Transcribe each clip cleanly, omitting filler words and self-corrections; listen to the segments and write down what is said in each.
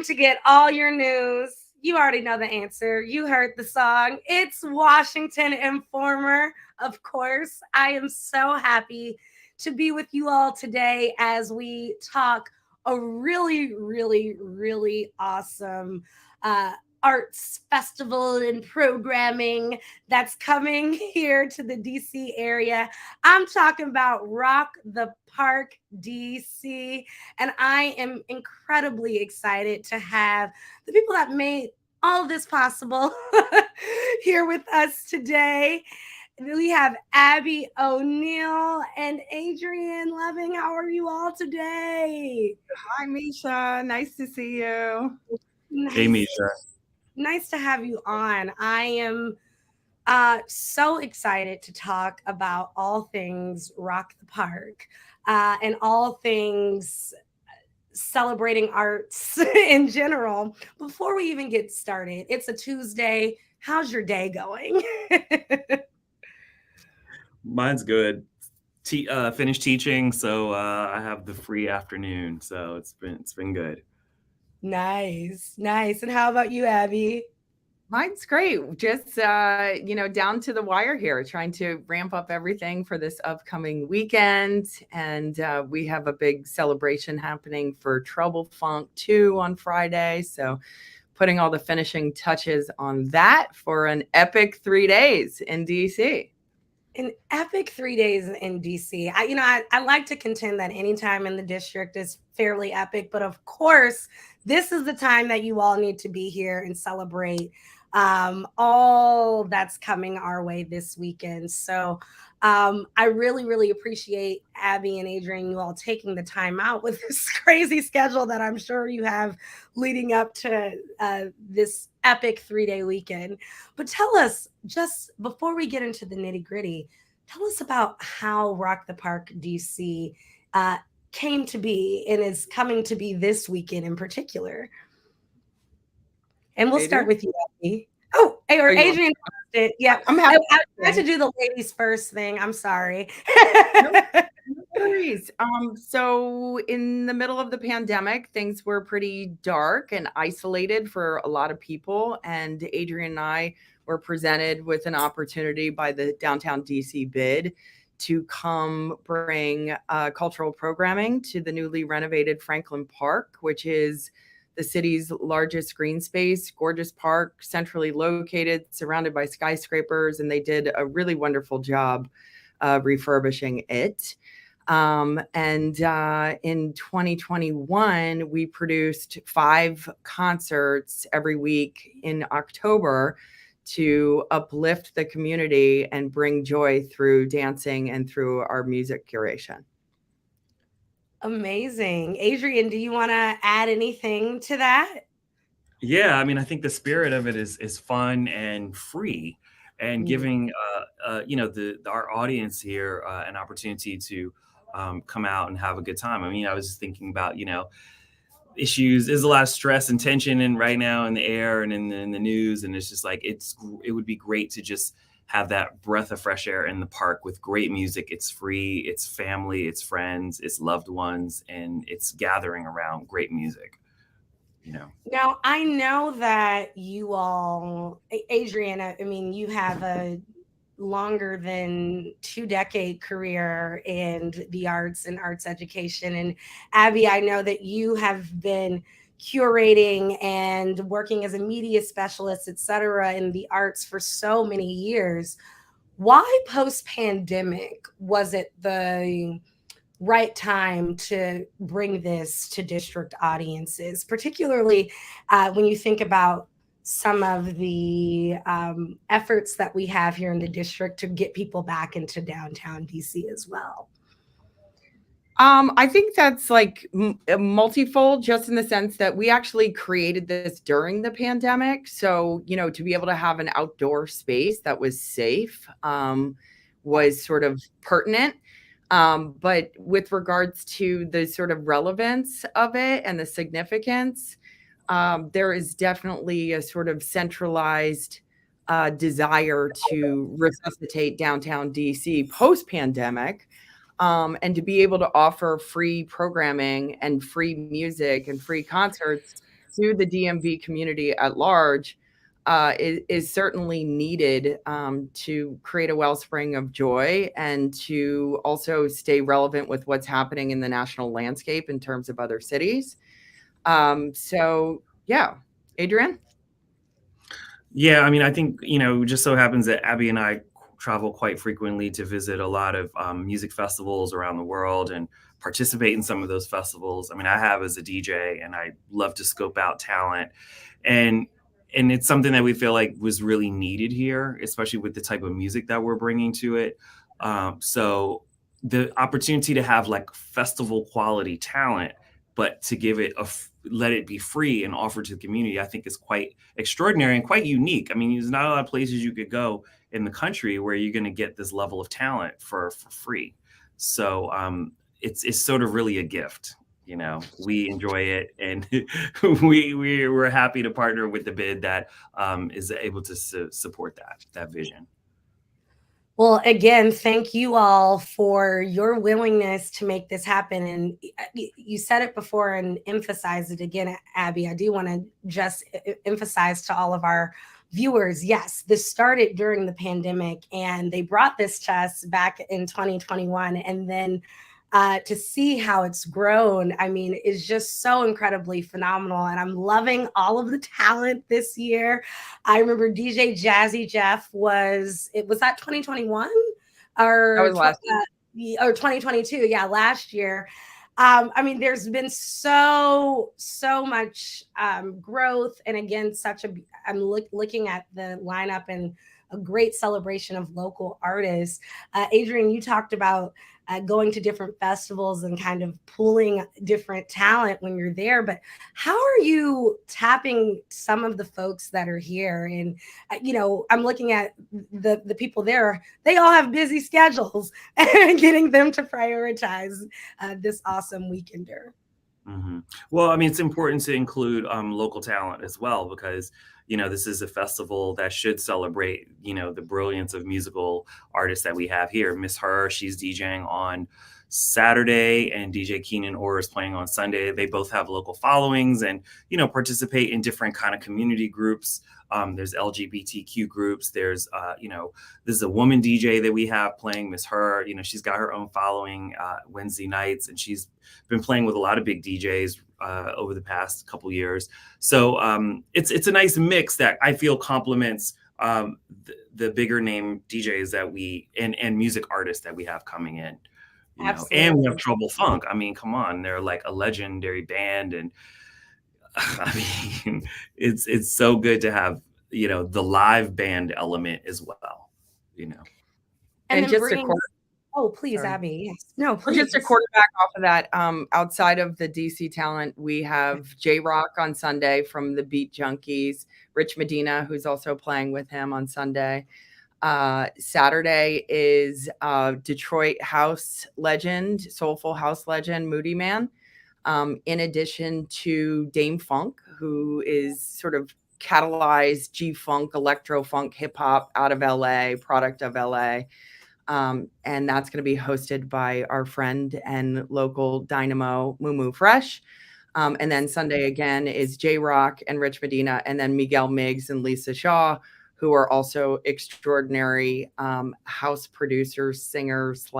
to get all your news. You already know the answer. You heard the song. It's Washington Informer, of course. I am so happy to be with you all today as we talk a really, really, really awesome uh, arts festival and programming that's coming here to the DC area. I'm talking about Rock the Park DC. And I am incredibly excited to have the people that made all of this possible here with us today. We have Abby O'Neill and Adrian Loving. How are you all today? Hi, Micha. Nice to see you. Nice. Hey, Micha. Nice to have you on. I am so excited to talk about all things Rock the Park and all things celebrating arts in general. Before we even get started, it's a Tuesday. How's your day going? Mine's good. Finished teaching, so I have the free afternoon. So it's been good. Nice. And how about you, Abby? Mine's great. Just, down to the wire here, trying to ramp up everything for this upcoming weekend. And we have a big celebration happening for Trouble Funk 2 on Friday. So putting all the finishing touches on that for an epic 3 days in DC. An epic 3 days in DC. I like to contend that any time in the district is fairly epic, but of course, this is the time that you all need to be here and celebrate all that's coming our way this weekend. So I really, really appreciate Abby and Adrian, you all taking the time out with this crazy schedule that I'm sure you have leading up to this epic 3-day weekend. But tell us, just before we get into the nitty gritty, tell us about how Rock the Park DC came to be and is coming to be this weekend in particular. And we'll start with you, Abby. Oh, or Adrian. Yeah, I'm happy. I tried to do the ladies first thing. I'm sorry. No worries. So in the middle of the pandemic, things were pretty dark and isolated for a lot of people. And Adrian and I were presented with an opportunity by the Downtown DC bid to come bring cultural programming to the newly renovated Franklin Park, which is the city's largest green space, gorgeous park, centrally located, surrounded by skyscrapers, and they did a really wonderful job refurbishing it. And in 2021, we produced 5 concerts every week in October to uplift the community and bring joy through dancing and through our music curation. Amazing. Adrian, do you want to add anything to that? Yeah, I mean, I think the spirit of it is fun and free, and giving our audience here an opportunity to come out and have a good time. I mean, I was thinking about issues. There's a lot of stress and tension in right now in the air and in the news, and it's just like it would be great to just have that breath of fresh air in the park with great music. It's free, it's family, it's friends, it's loved ones, and it's gathering around great music. Now, I know that you all, Adrian, I mean, you have a longer than 2-decade career in the arts and arts education. And Abby, I know that you have been curating and working as a media specialist, et cetera, in the arts for so many years. Why post-pandemic was it the right time to bring this to district audiences, particularly when you think about some of the efforts that we have here in the district to get people back into downtown DC as well? I think that's like multifold, just in the sense that we actually created this during the pandemic. So, to be able to have an outdoor space that was safe was sort of pertinent. But with regards to the sort of relevance of it and the significance, there is definitely a sort of centralized desire to resuscitate downtown DC post-pandemic. And to be able to offer free programming and free music and free concerts to the DMV community at large is certainly needed to create a wellspring of joy and to also stay relevant with what's happening in the national landscape in terms of other cities. So yeah, Adrian? Yeah, I mean, I think, it just so happens that Abby and I travel quite frequently to visit a lot of music festivals around the world and participate in some of those festivals. I mean, I have as a DJ, and I love to scope out talent. And it's something that we feel like was really needed here, especially with the type of music that we're bringing to it. So the opportunity to have like festival quality talent, but to give it let it be free and offered to the community, I think is quite extraordinary and quite unique. I mean, there's not a lot of places you could go in the country where you're going to get this level of talent for free. So it's sort of really a gift. We enjoy it, and we're happy to partner with the bid that is able to support that vision. Well, again, thank you all for your willingness to make this happen. And you said it before and emphasize it again, Abby. I do want to just emphasize to all of our viewers, yes, this started during the pandemic, and they brought this to us back in 2021. And then to see how it's grown, I mean, is just so incredibly phenomenal. And I'm loving all of the talent this year. I remember DJ Jazzy Jeff was that 2021 or That was last year. Or 2022? Yeah, last year. I mean, there's been so much growth, and again, I'm looking at the lineup and a great celebration of local artists. Adrian, you talked about going to different festivals and kind of pooling different talent when you're there. But how are you tapping some of the folks that are here? And, I'm looking at the people there. They all have busy schedules, and getting them to prioritize this awesome weekender. Mm-hmm. Well, I mean, it's important to include local talent as well, because this is a festival that should celebrate the brilliance of musical artists that we have here. Miss Her, she's DJing on Saturday, and DJ Keenan Orr is playing on Sunday. They both have local followings and participate in different kind of community groups. There's LGBTQ groups. There's this is a woman DJ that we have playing, Miss Her. She's got her own following Wednesday nights, and she's been playing with a lot of big DJs over the past couple years. So it's a nice mix that I feel complements the bigger name DJs that and music artists that we have coming in. And we have Trouble Funk. I mean, come on, they're like a legendary band, and I mean, it's so good to have the live band element as well. And just oh, please, sorry. Abby. Yes. No, please. Just a quarterback off of that. Outside of the DC talent, we have J Rock on Sunday from the Beat Junkies, Rich Medina, who's also playing with him on Sunday. Saturday is Detroit house legend, soulful house legend, Moody Man. In addition to Dame Funk, who is sort of catalyzed G-Funk, electro-funk, hip-hop out of LA, product of LA. And that's going to be hosted by our friend and local dynamo, Moo Fresh. And then Sunday again is J-Rock and Rich Medina, and then Miguel Miggs and Lisa Shaw, who are also extraordinary house producers, singers /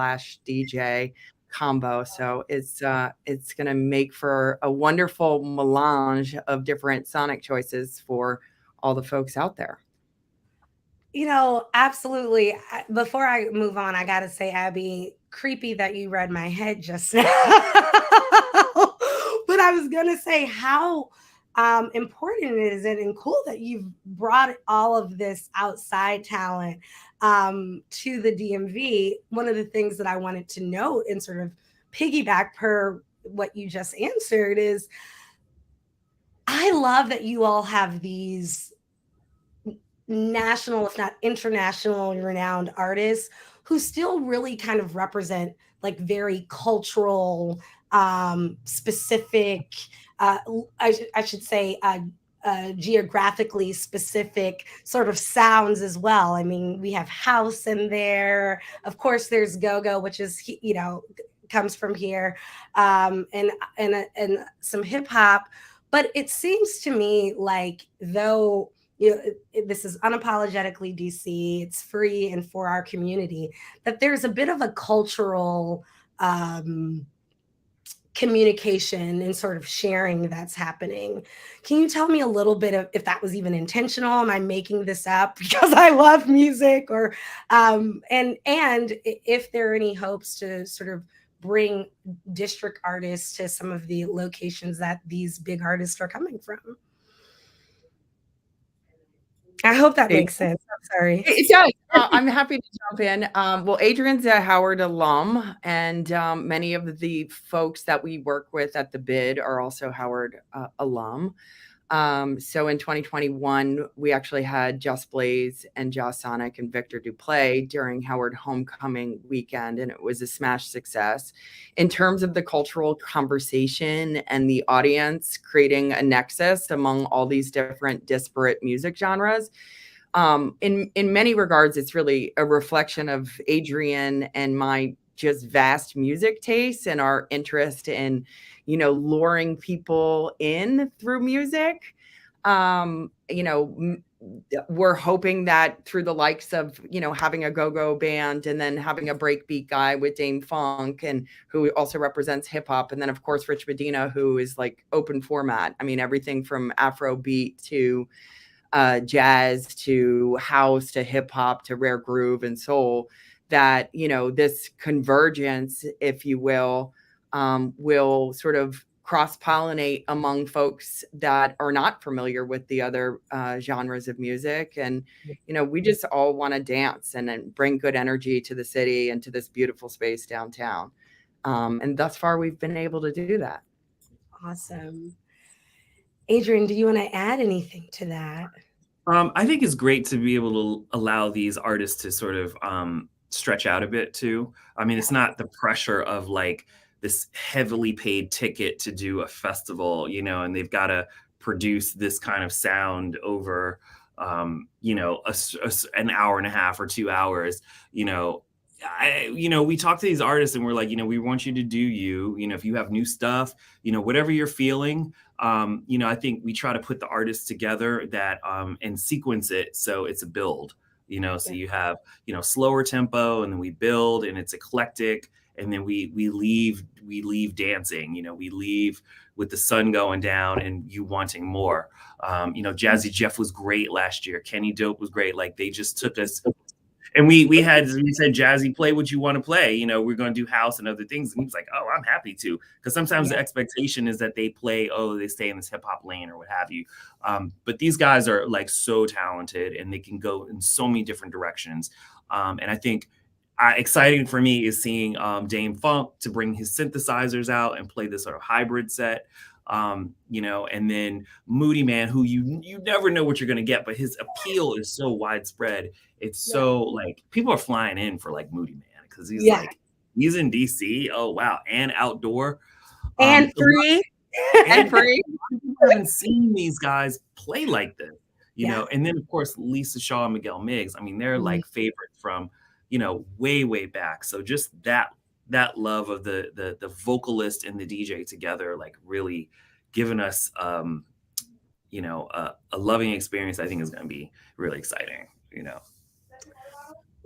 DJ combo. So it's going to make for a wonderful melange of different sonic choices for all the folks out there. Absolutely. Before I move on, I got to say, Abby, creepy that you read my head just now. But I was going to say how important it is and cool that you've brought all of this outside talent to the DMV. One of the things that I wanted to note and sort of piggyback per what you just answered is I love that you all have these national, if not international, renowned artists who still really kind of represent like very cultural, specific, I should say, geographically specific sort of sounds as well. I mean, we have house in there. Of course, there's go-go, which is, comes from here, and some hip hop. But it seems to me like, though, this is unapologetically DC, it's free and for our community, that there's a bit of a cultural um, communication and sort of sharing that's happening. Can you tell me a little bit of if that was even intentional? Am I making this up because I love music, or and if there are any hopes to sort of bring district artists to some of the locations that these big artists are coming from? I hope that makes sense. I'm sorry. It does. I'm happy to jump in. Well, Adrian's a Howard alum, and many of the folks that we work with at the bid are also Howard alum. So in 2021, we actually had Just Blaze and Joss Sonic and Victor Duplay during Howard Homecoming weekend, and it was a smash success. In terms of the cultural conversation and the audience creating a nexus among all these different disparate music genres, in many regards, it's really a reflection of Adrian and my just vast music tastes and our interest in, luring people in through music. We're hoping that through the likes of, having a go-go band and then having a breakbeat guy with Dame Funk, and who also represents hip hop. And then of course, Rich Medina, who is like open format. I mean, everything from Afro beat to jazz to house to hip hop to rare groove and soul, that, this convergence, if you will sort of cross-pollinate among folks that are not familiar with the other genres of music. And, we just all want to dance and bring good energy to the city and to this beautiful space downtown. And thus far, we've been able to do that. Awesome. Adrian, do you want to add anything to that? I think it's great to be able to allow these artists to sort of stretch out a bit too. I mean, it's not the pressure of like this heavily paid ticket to do a festival, and they've got to produce this kind of sound over, an hour and a half or 2 hours. We talk to these artists and we're like, we want you to do you, if you have new stuff, whatever you're feeling. I think we try to put the artists together that and sequence it so it's a build, so you have, slower tempo, and then we build and it's eclectic, and then we leave dancing, we leave with the sun going down and you wanting more. Jazzy Jeff was great last year. Kenny Dope was great. Like they just took us. And we said, Jazzy, play what you want to play. We're going to do house and other things. And he was like, oh, I'm happy to. Because sometimes the expectation is that they play, they stay in this hip hop lane or what have you. But these guys are like so talented and they can go in so many different directions. And I think exciting for me is seeing Dame Funk to bring his synthesizers out and play this sort of hybrid set. And then Moody Man, who you never know what you're going to get, but his appeal is so widespread. It's so like people are flying in for like Moody Man because he's like, he's in DC. Oh, wow. And outdoor. And free. And free. I haven't seen these guys play like this, and then of course, Lisa Shaw and Miguel Miggs. I mean, they're like favorites from, way, way back. So just that love of the vocalist and the DJ together, like really giving us, a loving experience, I think is going to be really exciting,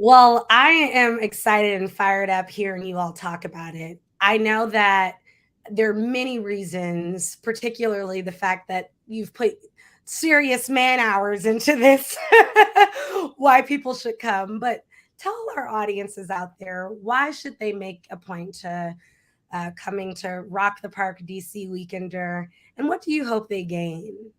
Well, I am excited and fired up hearing you all talk about it. I know that there are many reasons, particularly the fact that you've put serious man hours into this, why people should come. But tell our audiences out there, why should they make a point to coming to Rock the Park DC Weekender, and what do you hope they gain?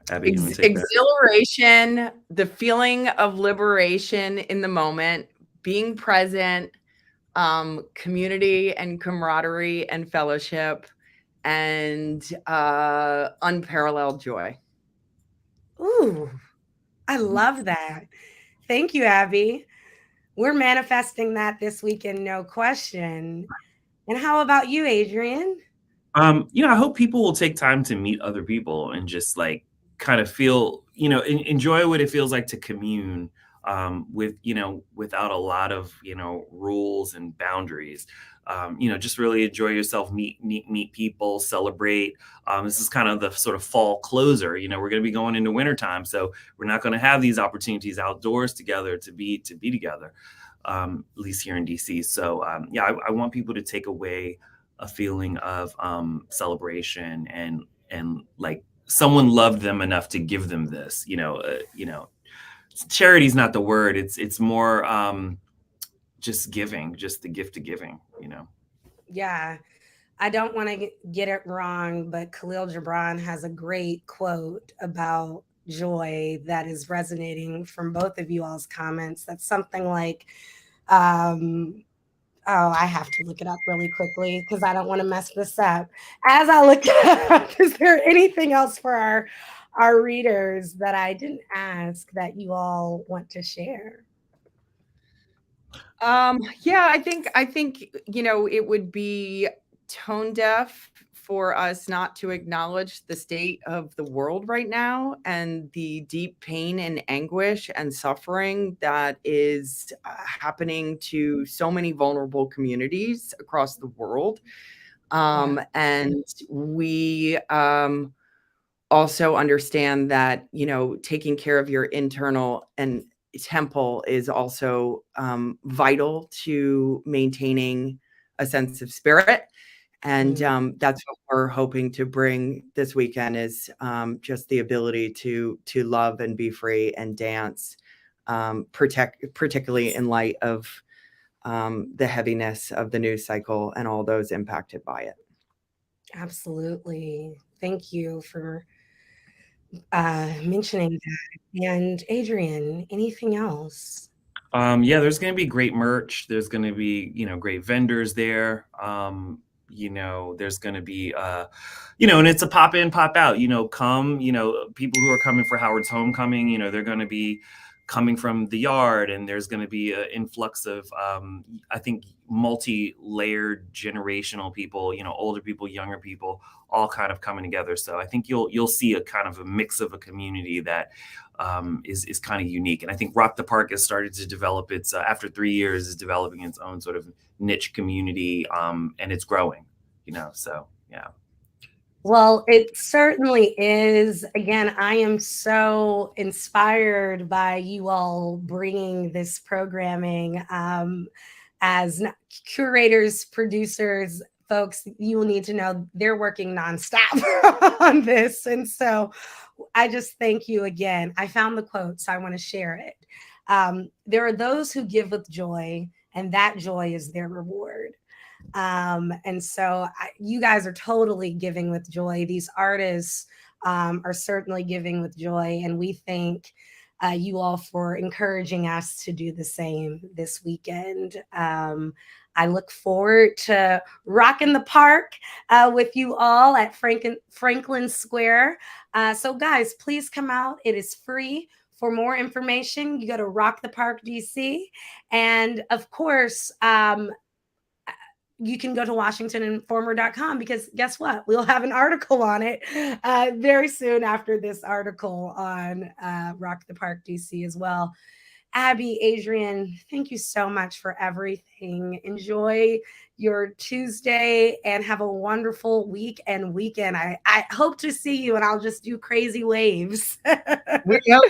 Abby, exhilaration, the feeling of liberation in the moment, being present, community and camaraderie and fellowship, and unparalleled joy. Ooh, I love that. Thank you, Abby. We're manifesting that this weekend, no question. And how about you, Adrian? I hope people will take time to meet other people and just like kind of feel, enjoy what it feels like to commune with, without a lot of, rules and boundaries. just really enjoy yourself, meet people, celebrate. This is kind of the sort of fall closer. We're going to be going into wintertime, so we're not going to have these opportunities outdoors together to be together, at least here in DC. So yeah, I want people to take away a feeling of celebration and like someone loved them enough to give them this. Charity is not the word. It's more just giving, just the gift of giving. Yeah. I don't want to get it wrong, but Khalil Gibran has a great quote about joy that is resonating from both of you all's comments. That's something like, um, oh, I have to look it up really quickly because I don't want to mess this up. As I look it up, is there anything else for our readers that I didn't ask that you all want to share? Yeah, I think it would be tone deaf for us not to acknowledge the state of the world right now and the deep pain and anguish and suffering that is happening to so many vulnerable communities across the world. Yeah, And we also understand that, taking care of your internal and temple is also vital to maintaining a sense of spirit. And mm, that's what we're hoping to bring this weekend is just the ability to love and be free and dance, particularly in light of the heaviness of the news cycle and all those impacted by it. absolutely. Thank you for mentioning that. And Adrian, anything else? Yeah, there's going to be great merch. There's going to be, great vendors there. There's going to be, and it's a pop in, pop out, come, people who are coming for Howard's homecoming, they're going to be coming from the yard, and there's going to be an influx of, I think, multi-layered generational people, older people, younger people, all kind of coming together. So I think you'll see a kind of a mix of a community that is kind of unique. And I think Rock the Park has started to develop its, after 3 years, is developing its own sort of niche community, and it's growing, so yeah. Well, it certainly is. Again, I am so inspired by you all bringing this programming as curators, producers, folks. You will need to know they're working nonstop on this. And so I just thank you again. I found the quote, so I want to share it. There are those who give with joy, and that joy is their reward. And so you guys are totally giving with joy. These artists are certainly giving with joy. And we thank you all for encouraging us to do the same this weekend. I look forward to rocking the park with you all at Franklin Square. So, guys, please come out. It is free. For more information, you go to Rock the Park DC. And of course, you can go to WashingtonInformer.com because guess what? We'll have an article on it very soon after this article on Rock the Park DC as well. Abby, Adrian, thank you so much for everything. Enjoy your Tuesday and have a wonderful week and weekend. I hope to see you and I'll just do crazy waves. We hope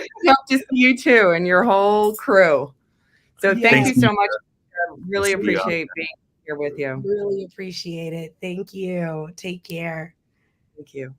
to see you too and your whole crew. So thank you so much. Really appreciate being here with you. Really appreciate it. Thank you. Take care. Thank you.